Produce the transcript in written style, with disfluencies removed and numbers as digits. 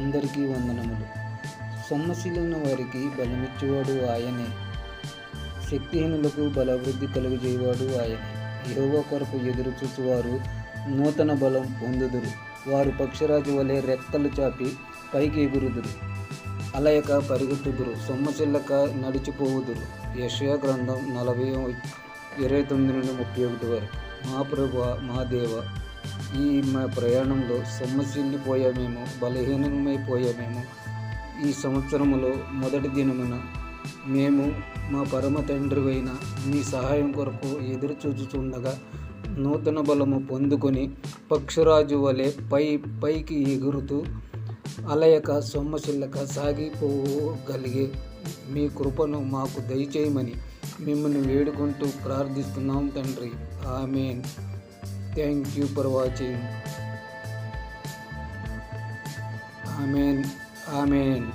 అందరికీ వందనములు. సొమ్మసిల్లిన వారికి బలమిచ్చేవాడు ఆయనే, శక్తిహీనులకు బలవృద్ధి కలుగజేయవాడు ఆయనే. యెహోవా కొరకు ఎదురు చూచువారు నూతన బలం పొందుదురు. వారు పక్షిరాజు వలె రెక్కలు చాపి పైకి ఎగురుదురు, అలయక పరిగెత్తుదురు, సొమ్మసిల్లక నడిచిపోవుదురు. యెషయా గ్రంథం 40:29-31 వరకు. మా ప్రభువా, మా దేవ, ఈ మా ప్రయాణంలో సొమ్మసిల్లిపోయామేమో, బలహీనమైపోయామేమో. ఈ సంవత్సరములో మొదటి దినమున మేము మా పరమ తండ్రివైన నీ సహాయం కొరకు ఎదురు చూచుచుండగా నూతన బలము పొందుకొని పక్షిరాజు వలె పైకి ఎగురుతూ అలయక సొమ్మసిల్లక సాగిపోగలిగే మీ కృపను మాకు దయచేయమని మిమ్మల్ని వేడుకుంటూ ప్రార్థిస్తున్నాం తండ్రి. ఆమేన్. Thank you for watching. ఆమేన్. ఆమేన్.